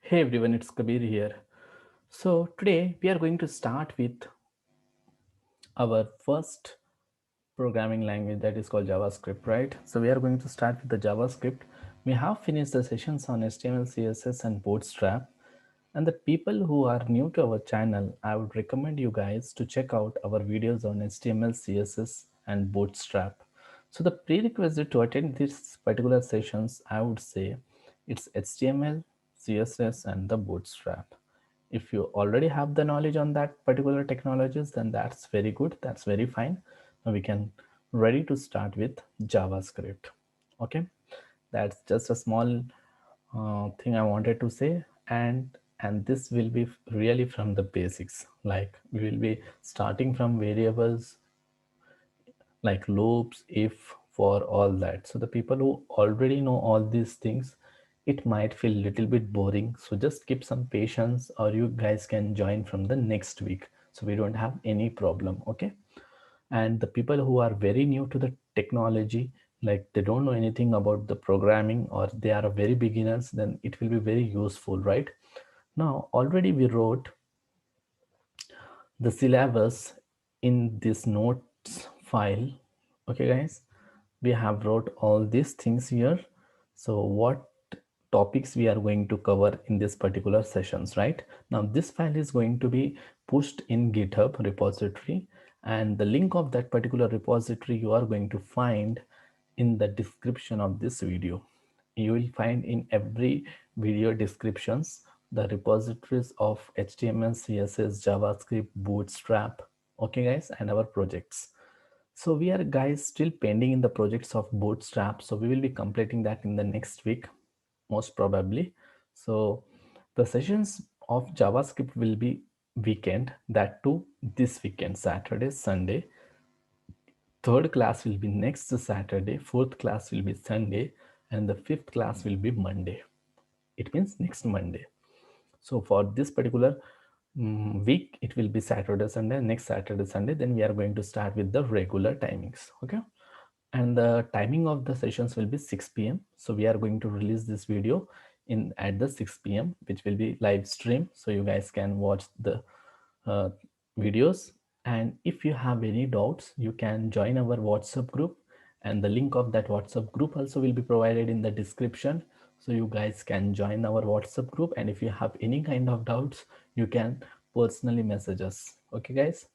Hey everyone, it's Kabir here. So today we are going to start with our first programming language that is called JavaScript, right? So we are going to start with the JavaScript. We have finished the sessions on HTML, CSS and Bootstrap. And the people who are new to our channel, I would recommend you guys to check out our videos on HTML, CSS and Bootstrap. So the prerequisite to attend these particular sessions, I would say it's HTML, CSS and the Bootstrap. If you already have the knowledge on that particular technologies, then that's very good, that's very fine. Now we can ready to start with JavaScript. Okay, that's just a small thing I wanted to say, and this will be really from the basics. Like we will be starting from variables like loops, if, for, all that. So the people who already know all these things, it might feel a little bit boring. So just keep some patience, or you guys can join from the next week. So we don't have any problem. Okay. And the people who are very new to the technology, like they don't know anything about the programming, or they are very beginners, then it will be very useful, right? Now already we wrote the syllabus in this notes file. Okay guys, we have wrote all these things here. So what topics we are going to cover in this particular sessions, right? Now this file is going to be pushed in GitHub repository, and the link of that particular repository you are going to find in the description of this video. You will find in every video descriptions the repositories of HTML, CSS, JavaScript, Bootstrap. Okay guys, and our projects. So we are guys still pending in the projects of Bootstrap, so we will be completing that in the next week most probably. So the sessions of JavaScript will be weekend, that too this weekend, Saturday, Sunday. Third class will be next Saturday, fourth class will be Sunday, and the fifth class will be Monday. It means next Monday. So for this particular week, it will be Saturday, Sunday, next Saturday, Sunday. Then we are going to start with the regular timings. Okay. And the timing of the sessions will be 6 p.m. So we are going to release this video in at the 6 p.m., which will be live stream. So you guys can watch the uh, videos. And if you have any doubts, you can join our WhatsApp group, and the link of that WhatsApp group also will be provided in the description. So you guys can join our WhatsApp group, and if you have any kind of doubts, you can personally message us. Okay guys,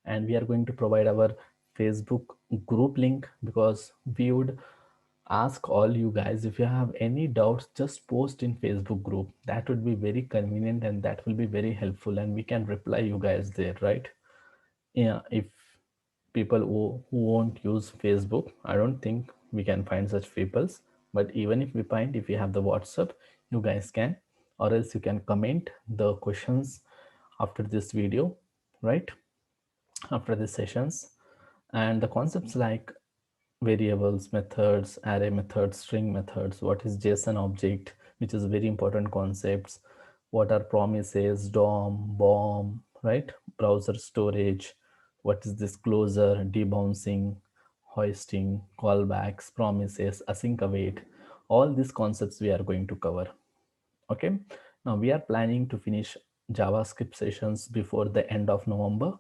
and we are going to provide our Facebook group link, because we would ask all you guys, if you have any doubts, just post in Facebook group. That would be very convenient, and that will be very helpful, and we can reply you guys there, right? Yeah, if people who won't use Facebook, I don't think we can find such peoples. But even if we find, if you have the WhatsApp, you guys can, or else you can comment the questions after this video, right? After the sessions. And the concepts like variables, methods, array methods, string methods, what is JSON object, which is very important concepts, what are promises, DOM, BOM, right? Browser storage, what is this closure, debouncing, hoisting, callbacks, promises, async await, all these concepts we are going to cover. Okay, now we are planning to finish JavaScript sessions before the end of November,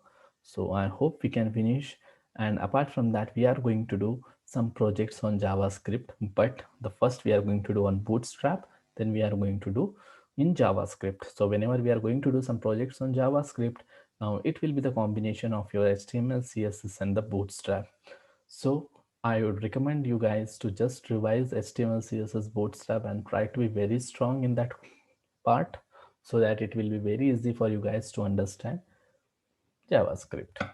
so I hope we can finish. And apart from that, we are going to do some projects on JavaScript, but the first we are going to do on Bootstrap, then we are going to do in JavaScript. So whenever we are going to do some projects on JavaScript, now it will be the combination of your HTML, CSS and the Bootstrap. So I would recommend you guys to just revise HTML, CSS, Bootstrap, and try to be very strong in that part, so that it will be very easy for you guys to understand JavaScript.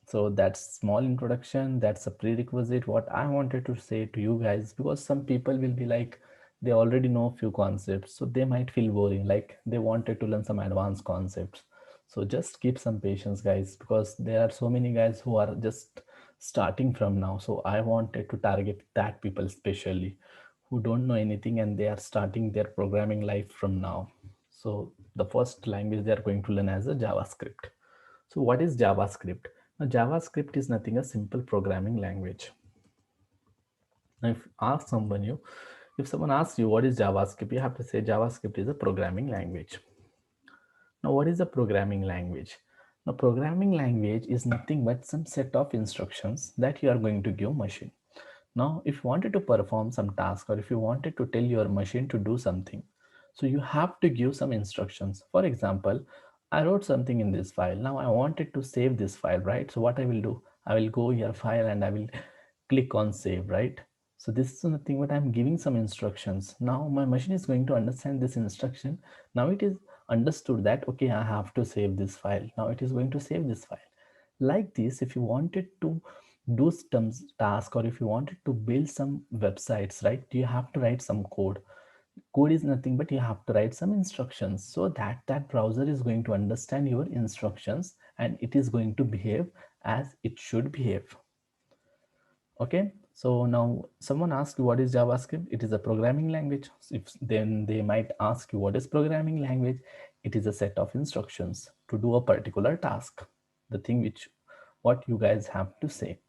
So that's small introduction. That's a prerequisite what I wanted to say to you guys, because some people will be like, they already know a few concepts, so they might feel boring, like they wanted to learn some advanced concepts. So just keep some patience guys, because there are so many guys who are just starting from now. So I wanted to target that people especially, who don't know anything and they are starting their programming life from now. So the first language they are going to learn as a JavaScript. So what is JavaScript? Now, JavaScript is nothing a simple programming language. Now, if you ask someone, If someone asks you what is JavaScript, you have to say JavaScript is a programming language. Now, what is a programming language? Now, programming language is nothing but some set of instructions that you are going to give machine. Now, if you wanted to perform some task, or if you wanted to tell your machine to do something, so you have to give some instructions. For example, I wrote something in this file. Now I wanted to save this file, right? So what I will do, I will go here file and I will click on save, right? So this is nothing but I'm giving some instructions. Now my machine is going to understand this instruction. Now it is understood that, okay, I have to save this file. Now it is going to save this file. Like this, if you wanted to do some task, or if you wanted to build some websites, right, you have to write some code. Code is nothing but you have to write some instructions, so that that browser is going to understand your instructions and it is going to behave as it should behave. Okay, so now someone asks you what is JavaScript. It is a programming language. If then they might ask you what is programming language. It is a set of instructions to do a particular task, the thing which what you guys have to say.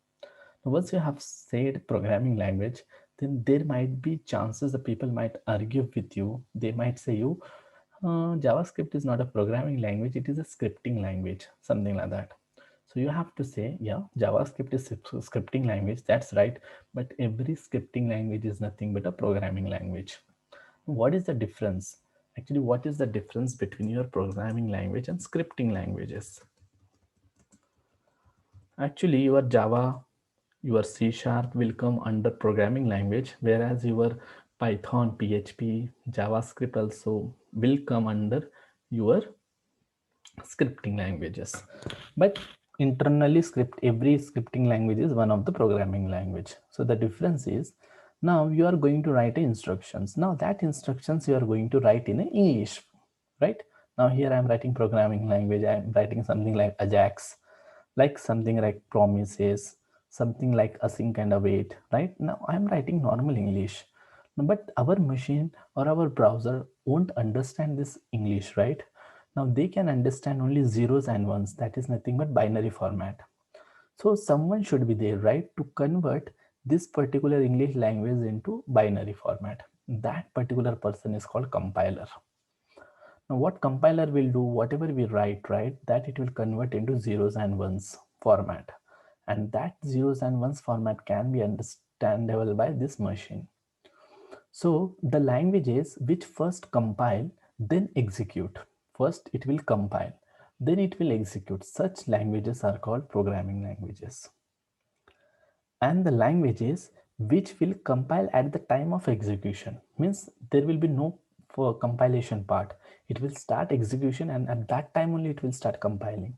Now, once you have said programming language, then there might be chances the people might argue with you. They might say you, JavaScript is not a programming language, it is a scripting language, something like that. So you have to say, yeah, JavaScript is a scripting language, that's right. But every scripting language is nothing but a programming language. What is the difference? Actually, what is the difference between your programming language and scripting languages? Actually, your Java, your C# will come under programming language, whereas your Python, PHP, JavaScript also will come under your scripting languages. But internally, every scripting language is one of the programming language. So the difference is, now you are going to write instructions. Now that instructions you are going to write in English, right? Now here I am writing programming language. I am writing something like Ajax, like something like promises, something like async and await, right? Now I'm writing normal English, but our machine or our browser won't understand this English, right? Now they can understand only zeros and ones, that is nothing but binary format. So someone should be there, right, to convert this particular English language into binary format. That particular person is called compiler. Now what compiler will do, whatever we write, right, that it will convert into zeros and ones format. And that zeros and ones format can be understandable by this machine. So the languages which first compile, then execute. First it will compile, then it will execute. Such languages are called programming languages. And the languages which will compile at the time of execution, means there will be no for compilation part. It will start execution and at that time only it will start compiling.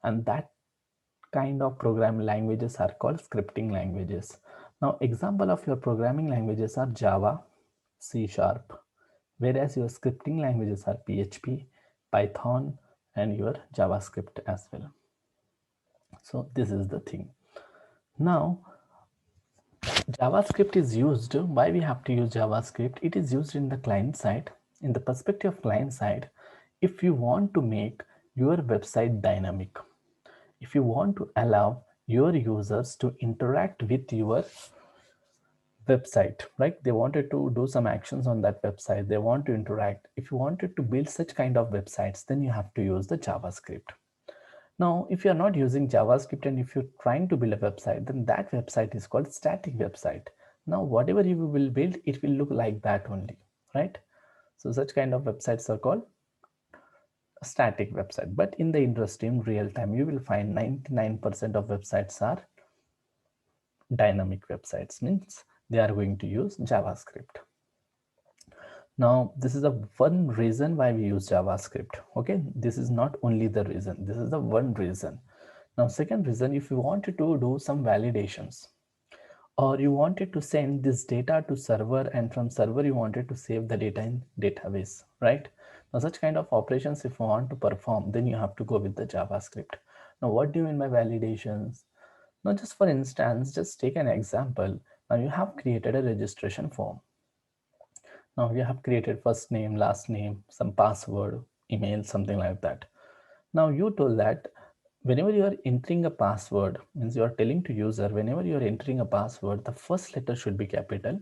And that kind of programming languages are called scripting languages. Now example of your programming languages are Java, C#, whereas your scripting languages are PHP, Python, and your JavaScript as well. So this is the thing. Now JavaScript is used. Why we have to use JavaScript? It is used in the client side. In the perspective of client side, if you want to make your website dynamic, if you want to allow your users to interact with your website, right? They wanted to do some actions on that website. They want to interact. If you wanted to build such kind of websites, then you have to use the JavaScript. Now, if you're not using JavaScript and if you're trying to build a website, then that website is called static website. Now, whatever you will build, it will look like that only, right? So such kind of websites are called a static website. But in the industry, in real time, you will find 99% of websites are dynamic websites, means they are going to use JavaScript. Now, this is the one reason why we use JavaScript. Okay, this is not only the reason, this is the one reason. Now, second reason, if you wanted to do some validations, or you wanted to send this data to server, and from server you wanted to save the data in database, right? Now, such kind of operations, if you want to perform, then you have to go with the JavaScript. Now, what do you mean by validations? Now, just for instance, just take an example. Now, you have created a registration form. Now you have created first name, last name, some password, email, something like that. Now you told that whenever you are entering a password, means you are telling to user, whenever you are entering a password, the first letter should be capital,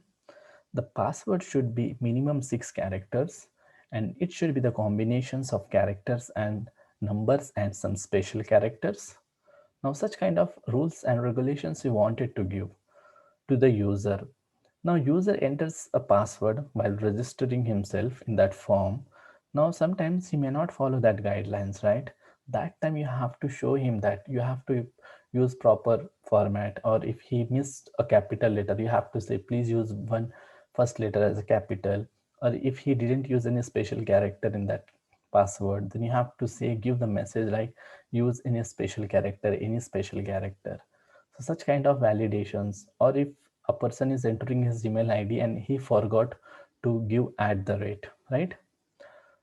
The password should be minimum 6 characters, and it should be the combinations of characters and numbers and some special characters. Now such kind of rules and regulations we wanted to give to the user. Now user enters a password while registering himself in that form. Now sometimes he may not follow that guidelines, right? That time you have to show him that you have to use proper format, or if he missed a capital letter, you have to say please use one first letter as a capital, or if he didn't use any special character in that password, then you have to say give the message like use any special character. So such kind of validations, or if a person is entering his Gmail ID and he forgot to give at the rate, right?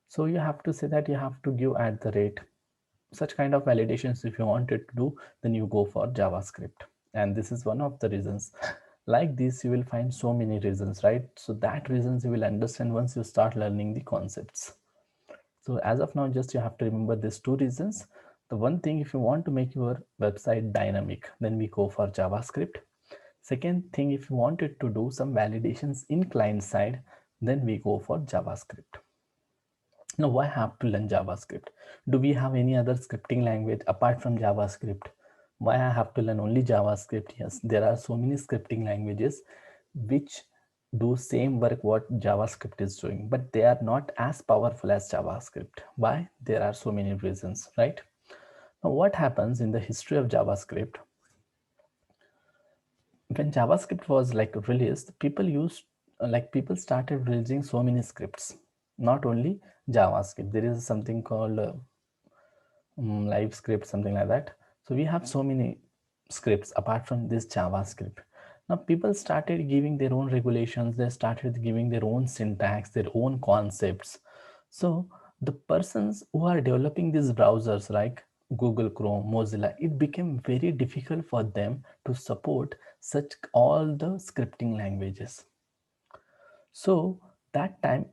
So you have to say that you have to give at the rate. Such kind of validations, if you wanted to do, then you go for JavaScript. And this is one of the reasons. Like this, you will find so many reasons, right? So that reasons you will understand once you start learning the concepts. So as of now, just you have to remember these two reasons. The one thing, if you want to make your website dynamic, then we go for JavaScript. Second thing, if you wanted to do some validations in client side, then we go for JavaScript. Now, why have to learn JavaScript? Do we have any other scripting language apart from JavaScript? Why I have to learn only JavaScript? Yes, there are so many scripting languages which do same work what JavaScript is doing, but they are not as powerful as JavaScript. Why? There are so many reasons, right? Now, what happens in the history of JavaScript? When JavaScript was like released, people started releasing so many scripts, not only JavaScript. There is something called live script, something like that. So we have so many scripts apart from this JavaScript. Now people started giving their own regulations, they started giving their own syntax, their own concepts. So the persons who are developing these browsers like Google Chrome, Mozilla, it became very difficult for them to support such all the scripting languages. So that time,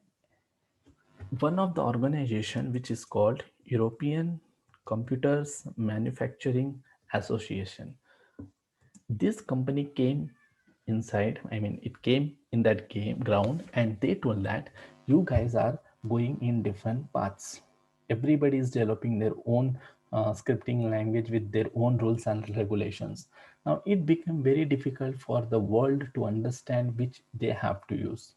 one of the organization which is called European Computers Manufacturing Association, this company came inside, I mean it came in that game ground, and they told that you guys are going in different paths. Everybody is developing their own scripting language with their own rules and regulations. Now it became very difficult for the world to understand which they have to use.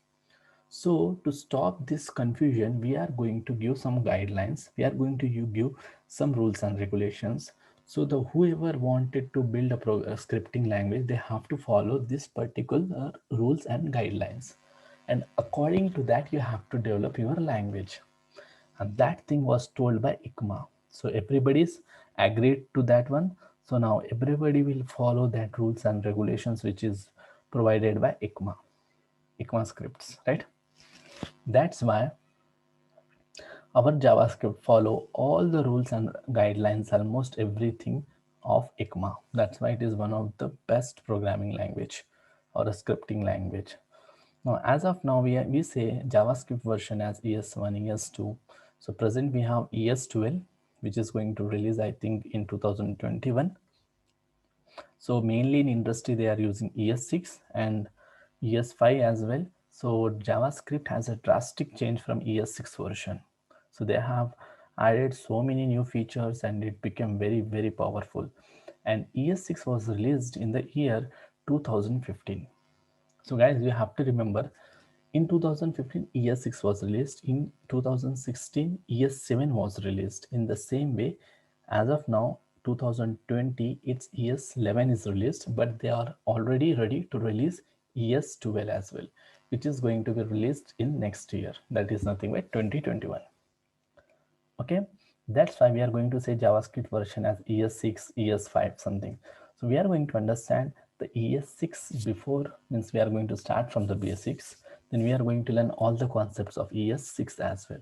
So to stop this confusion, we are going to give some guidelines. We are going to give some rules and regulations. So the whoever wanted to build a scripting language, they have to follow this particular rules and guidelines. And according to that, you have to develop your language. And that thing was told by ICMA. So everybody's agreed to that one. So now everybody will follow that rules and regulations which is provided by ICMA scripts, right? That's why our JavaScript follow all the rules and guidelines, almost everything of ICMA. That's why it is one of the best programming language or a scripting language. Now, as of now, we say JavaScript version as ES1, ES2. So present we have ES12, which is going to release, I think, in 2021. So mainly in industry, they are using ES6 and ES5 as well. So JavaScript has a drastic change from ES6 version. So they have added so many new features and it became very, very powerful. And ES6 was released in the year 2015. So guys, you have to remember in 2015 ES6 was released, in 2016 ES7 was released. In the same way, as of now 2020 it's ES11 is released, but they are already ready to release ES12 as well, which is going to be released in next year, that is nothing but 2021. Okay, that's why we are going to say JavaScript version as ES6, ES5 something. So we are going to understand the ES6 before, means we are going to start from the basics, then we are going to learn all the concepts of ES6 as well,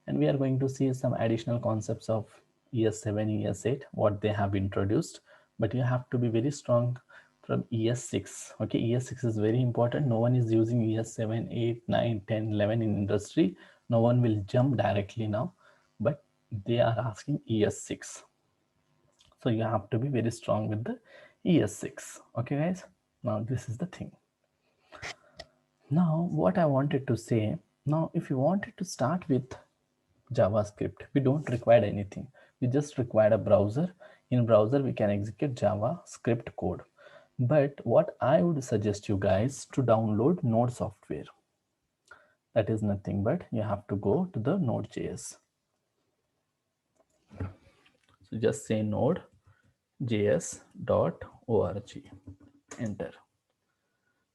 and we are going to see some additional concepts of ES7, ES8 what they have introduced. But you have to be very strong from ES6. Okay, ES6 is very important. No one is using ES7, 8, 9, 10, 11 in industry. No one will jump directly now, but they are asking ES6. So you have to be very strong with the ES6. Okay guys, now this is the thing. Now what I wanted to say, now if you wanted to start with JavaScript, we don't require anything. We just require a browser. In browser we can execute JavaScript code. But what I would suggest you guys to download Node software. That is nothing but you have to go to the nodejs. So just say nodejs.org, enter.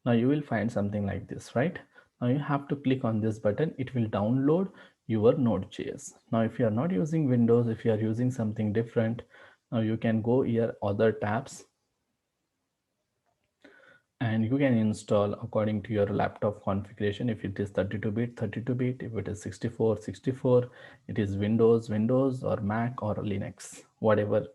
Now you will find something like this, right? Now you have to click on this button. It will download your node.js. Now if you are not using Windows, if you are using something different, now you can go here other tabs and you can install according to your laptop configuration. If it is 32-bit 32-bit, if it is 64 it is Windows or Mac or Linux, whatever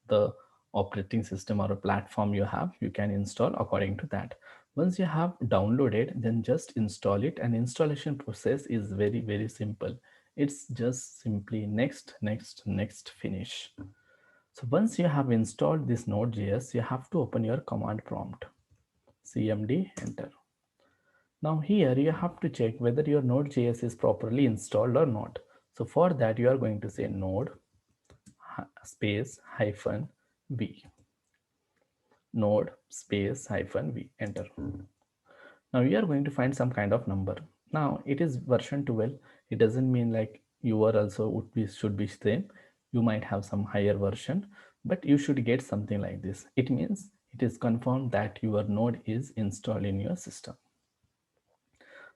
the operating system or a platform you have, you can install according to that. Once you have downloaded, then just install it, and installation process is very simple. It's just simply next, finish. So once you have installed this node.js, you have to open your command prompt, cmd, enter. Now here you have to check whether your node.js is properly installed or not. So for that you are going to say node space hyphen v, node space hyphen v, enter. Now you are going to find some kind of number. Now it is version 12. It doesn't mean like you are also should be same. You might have some higher version, but you should get something like this. It means it is confirmed that your node is installed in your system.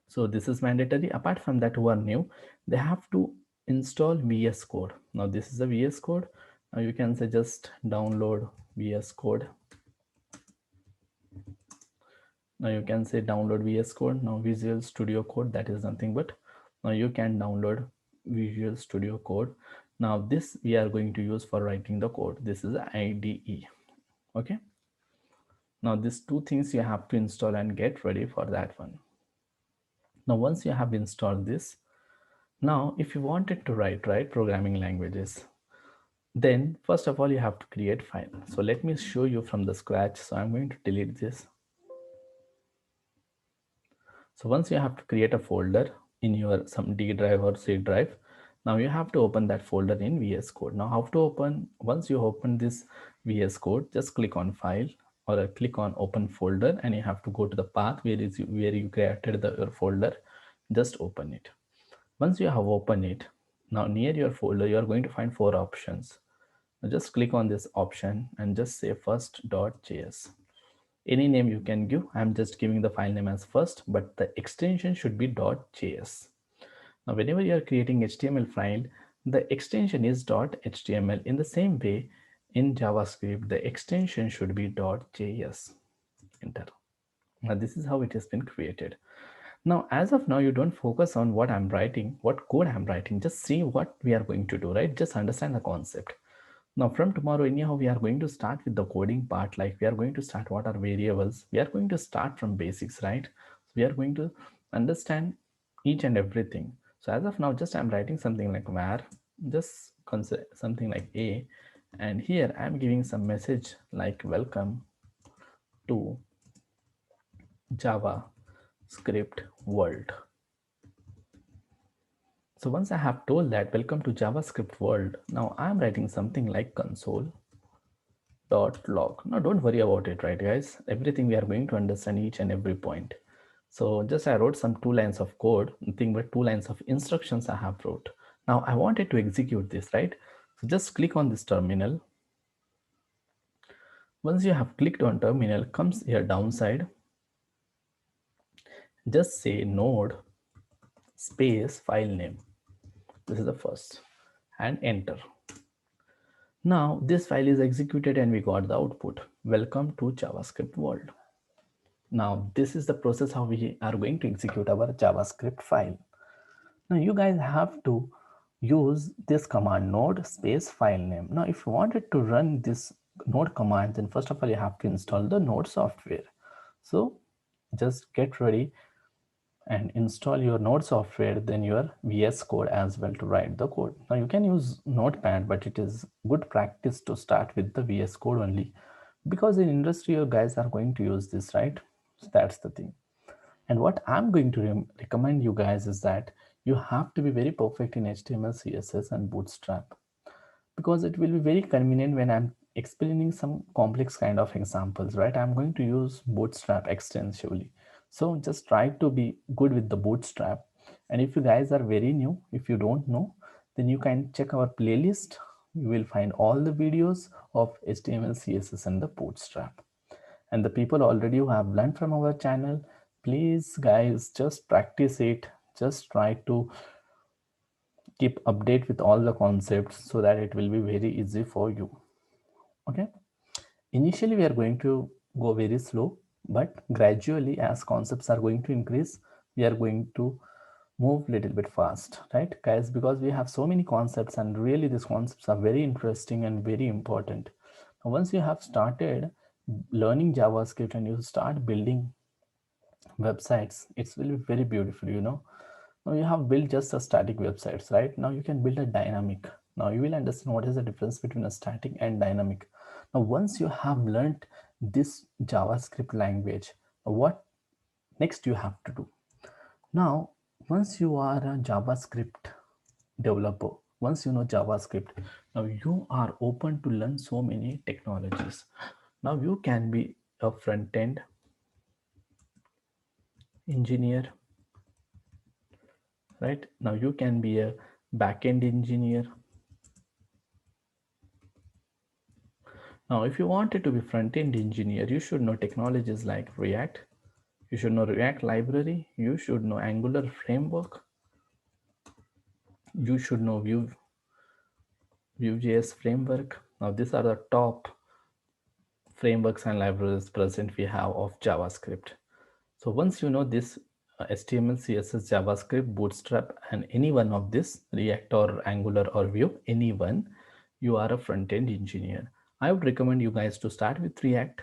So this is mandatory. Apart from that, who are new, they have to install VS Code. Now this is a VS Code. Now you can say just download VS Code. Now you can say download VS Code. Now Visual Studio Code, that is nothing but now you can download Visual Studio Code. Now this we are going to use for writing the code. This is IDE. Okay. Now these two things you have to install and get ready for that one. Now once you have installed this, now if you wanted to write programming languages, then first of all you have to create file. So let me show you from the scratch. So I'm going to delete this. So once you have to create a folder in your some D drive or C drive, now you have to open that folder in VS Code. Now how to open? Once you open this VS Code, just click on file or click on open folder, and you have to go to the path where you created your folder. Just open it. Once you have opened it, now near your folder you are going to find 4 options. Now just click on this option and just say first.js. Any name you can give. I'm just giving the file name as first, but the extension should be .js. Now whenever you are creating HTML file, the extension is .html. In the same way, in JavaScript, the extension should be .js. Enter. Now this is how it has been created. Now as of now, you don't focus on what I'm writing, what code I'm writing. Just see what we are going to do, right? Just understand the concept. Now from tomorrow, anyhow, we are going to start with the coding part. Like we are going to start what are variables. We are going to start from basics, right? So we are going to understand each and everything. So as of now, just I'm writing something like var, just something like a, and here I'm giving some message like welcome to JavaScript world. So once I have told that welcome to JavaScript world, now I'm writing something like console.log. Now don't worry about it, right guys? Everything we are going to understand each and every point. So just I wrote some 2 lines of code, nothing but 2 lines of instructions I have wrote. Now I wanted to execute this, right? So just click on this terminal. Once you have clicked on terminal, comes here downside. Just say node space file name. This is the first, and enter. Now this file is executed and we got the output. Welcome to JavaScript world. Now this is the process how we are going to execute our JavaScript file. Now you guys have to use this command node space file name. Now if you wanted to run this node command, then first of all you have to install the node software. So just get ready and install your node software, then your VS Code as well to write the code. Now you can use Notepad, but it is good practice to start with the VS Code only, because in industry you guys are going to use this, right? So that's the thing. And what I'm going to recommend you guys is that you have to be very perfect in HTML, CSS, and Bootstrap, because it will be very convenient when I'm explaining some complex kind of examples, right? I'm going to use Bootstrap extensively. So just try to be good with the Bootstrap. And if you guys are very new, if you don't know, then you can check our playlist. You will find all the videos of HTML, CSS, and the Bootstrap. And the people already who have learned from our channel, please guys, just practice it. Just try to keep update with all the concepts so that it will be very easy for you. Okay, initially we are going to go very slow, but gradually as concepts are going to increase, we are going to move a little bit fast, right guys? Because we have so many concepts, and really these concepts are very interesting and very important. Now, once you have started learning JavaScript and you start building websites, it will be very beautiful, you know. Now you have built just a static websites, right? Now you can build a dynamic. Now you will understand what is the difference between a static and dynamic. Now once you have learned this JavaScript language, what next you have to do? Now once you are a JavaScript developer, once you know JavaScript, now you are open to learn so many technologies. Now you can be a front-end engineer, right? Now you can be a back-end engineer. Now, if you wanted to be front-end engineer, you should know technologies like React. You should know React library. You should know Angular framework. You should know Vue.js framework. Now, these are the top frameworks and libraries present we have of JavaScript. So once you know this HTML, CSS, JavaScript, Bootstrap, and any one of this, React or Angular or Vue, any one, you are a front-end engineer. I would recommend you guys to start with React,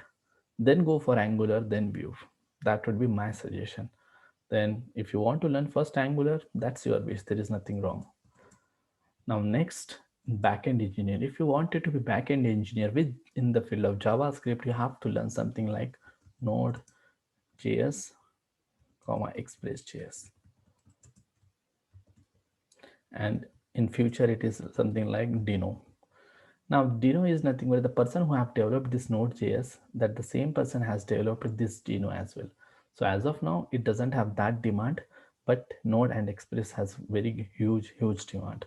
then go for Angular, then Vue. That would be my suggestion. Then if you want to learn first Angular, that's your wish. There is nothing wrong. Now next, backend engineer. If you wanted to be backend engineer with in the field of JavaScript, you have to learn something like nodejs, express.js, and in future it is something like Dino. Now Dino is nothing but the person who have developed this node.js, that the same person has developed this Dino as well. So as of now it doesn't have that demand, but Node and Express has very huge demand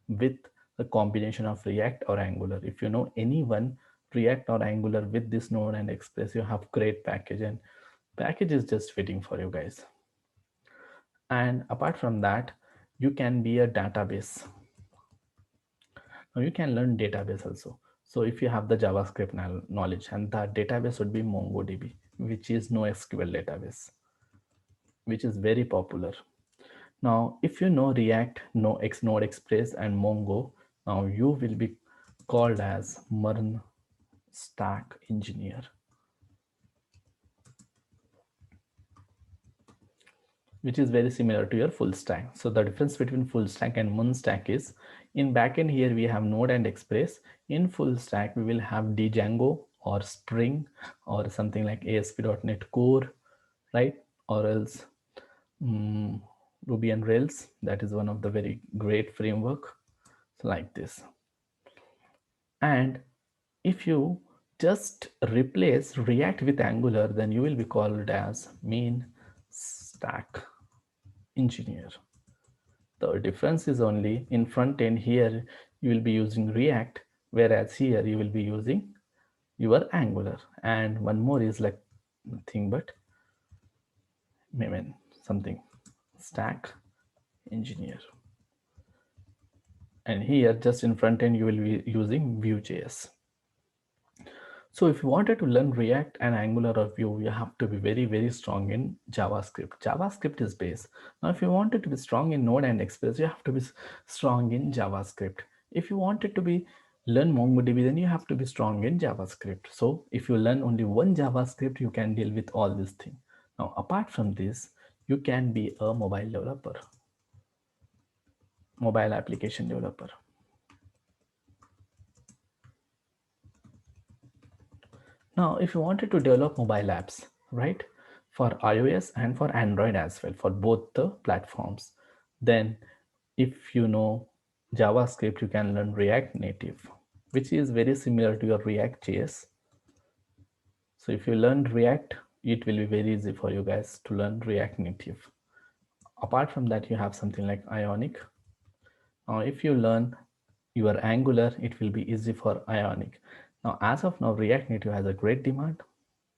with the combination of React or Angular. If you know anyone React or Angular with this Node and Express, you have great package, and package is just waiting for you guys. And apart from that, you can be a database. Now you can learn database also. So if you have the JavaScript knowledge, and the database would be MongoDB, which is NoSQL database, which is very popular. Now, if you know React, Node Express, and Mongo, now you will be called as MERN stack engineer, which is very similar to your full stack. So the difference between full stack and MERN stack is, in backend here we have Node and Express. In full stack we will have Django or Spring or something like ASP.NET Core, right? Or else Ruby and Rails. That is one of the very great framework, so like this. And if you just replace React with Angular, then you will be called as main stack engineer. The difference is only in front end. Here you will be using React, whereas here you will be using your Angular. And one more is like nothing but something stack engineer. And here just in front end you will be using Vue.js. So if you wanted to learn React and Angular or Vue, you have to be very strong in JavaScript. JavaScript is base. Now, if you wanted to be strong in Node and Express, you have to be strong in JavaScript. If you wanted to be learn MongoDB, then you have to be strong in JavaScript. So if you learn only one JavaScript, you can deal with all these things. Now, apart from this, you can be a mobile developer, mobile application developer. Now, if you wanted to develop mobile apps, right? for iOS and for Android as well, for both the platforms. Then if you know JavaScript, you can learn React Native, which is very similar to your reactjs. So if you learn React, it will be very easy for you guys to learn React Native. Apart from that, you have something like Ionic. Now if you learn your Angular, it will be easy for Ionic. Now as of now, React Native has a great demand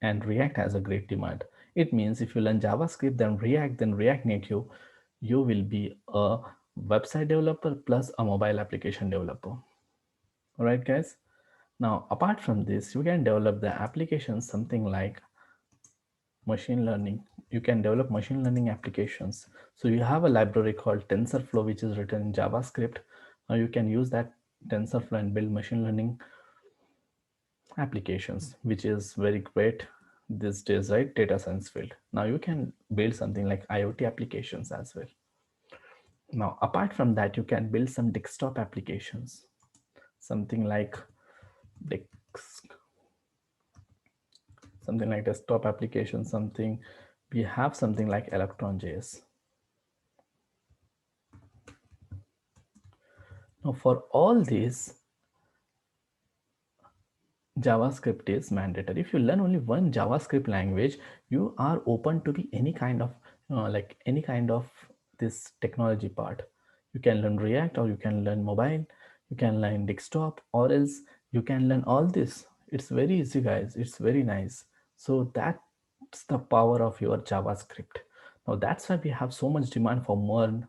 and React has a great demand. It means if you learn JavaScript, then React Native, you will be a website developer plus a mobile application developer. All right, guys. Now, apart from this, you can develop the applications, something like machine learning. You can develop machine learning applications. So you have a library called TensorFlow, which is written in JavaScript. Now you can use that TensorFlow and build machine learning applications, which is very great these days, right? Data science field. Now you can build something like IoT applications as well. Now, apart from that, you can build some desktop applications, something like desk, something like desktop application, something we have something like electron.js. Now, for all these, JavaScript is mandatory. If you learn only one JavaScript language, you are open to be any kind of like any kind of this technology part. You can learn React, or you can learn mobile, you can learn desktop, or else you can learn all this. It's very easy, guys. It's very nice. So that's the power of your JavaScript. Now that's why we have so much demand for more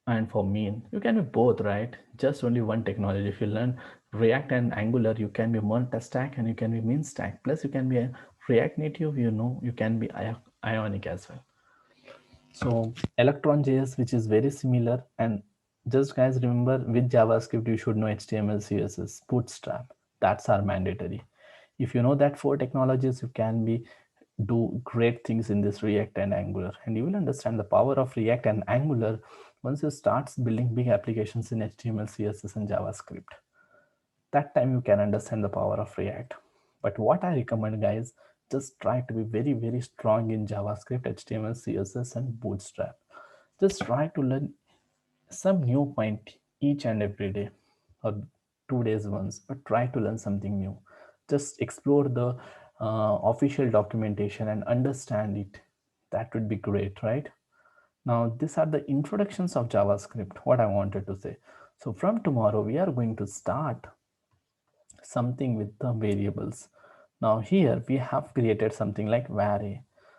and for mean. You can be both, right? Just only one technology. If you learn React and Angular, you can be multi-stack and you can be mean stack, plus you can be a React Native, you know, you can be Ionic as well. So electron.js, which is very similar, and just guys remember, with JavaScript you should know HTML, CSS, bootstrap. That's our mandatory. If you know that four technologies, you can be do great things in this React and Angular, and you will understand the power of React and Angular once you start building big applications in HTML, CSS, and JavaScript. That time you can understand the power of React. But what I recommend, guys, just try to be very, very strong in JavaScript, HTML, CSS, and Bootstrap. Just try to learn some new point each and every day, or 2 days once, but try to learn something new. Just explore the official documentation and understand it. That would be great, right? Now, these are the introductions of JavaScript, what I wanted to say. So from tomorrow, we are going to start something with the variables. Now here we have created something like var.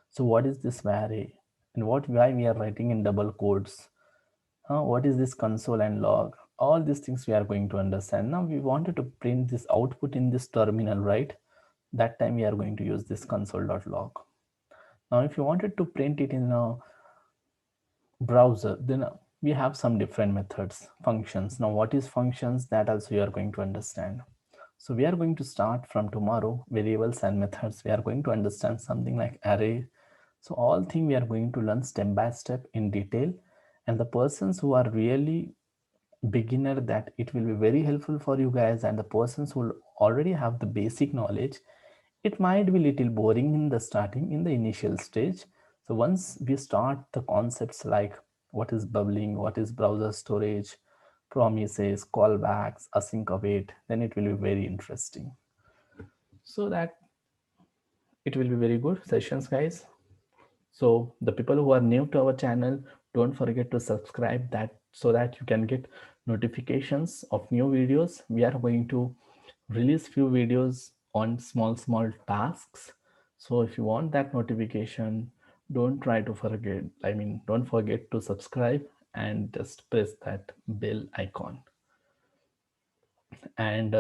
So what is this var, and why we are writing in double quotes? What is this console and log? All these things we are going to understand. Now we wanted to print this output in this terminal, right? That time we are going to use this console.log. Now if you wanted to print it in a browser, then we have some different methods, functions. Now what is functions, that also you are going to understand. So we are going to start from tomorrow, variables and methods. We are going to understand something like array. So all thing we are going to learn step by step in detail. And the persons who are really beginner, that it will be very helpful for you guys. And the persons who already have the basic knowledge, it might be little boring in the starting, in the initial stage. So once we start the concepts like what is bubbling, what is browser storage, promises, callbacks, async await, then it will be very interesting. So that it will be very good sessions, guys. So the people who are new to our channel, don't forget to subscribe, that so that you can get notifications of new videos. We are going to release few videos on small tasks. So if you want that notification, don't try to forget, don't forget to subscribe and just press that bell icon. And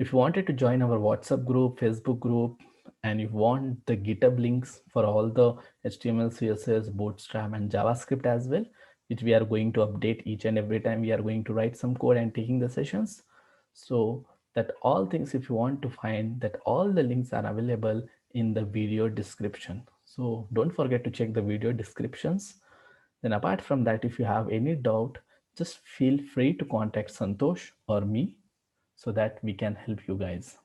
if you wanted to join our WhatsApp group, Facebook group, and you want the GitHub links for all the HTML, CSS, Bootstrap, and JavaScript as well, which we are going to update each and every time we are going to write some code and taking the sessions. So that all things, if you want to find that, all the links are available in the video description. So don't forget to check the video descriptions. Then apart from that, if you have any doubt, just feel free to contact Santosh or me, so that we can help you guys.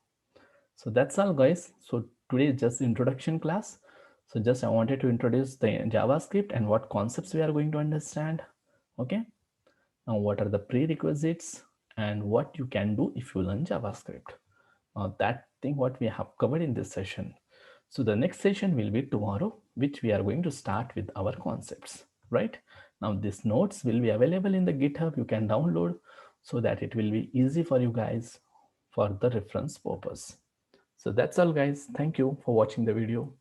So that's all, guys. So today is just introduction class. So just I wanted to introduce the JavaScript and what concepts we are going to understand. Okay. Now, what are the prerequisites and what you can do if you learn JavaScript? That thing what we have covered in this session. So the next session will be tomorrow, which we are going to start with our concepts, right? Now, these notes will be available in the GitHub. You can download so that it will be easy for you guys for the reference purpose. So that's all, guys. Thank you for watching the video.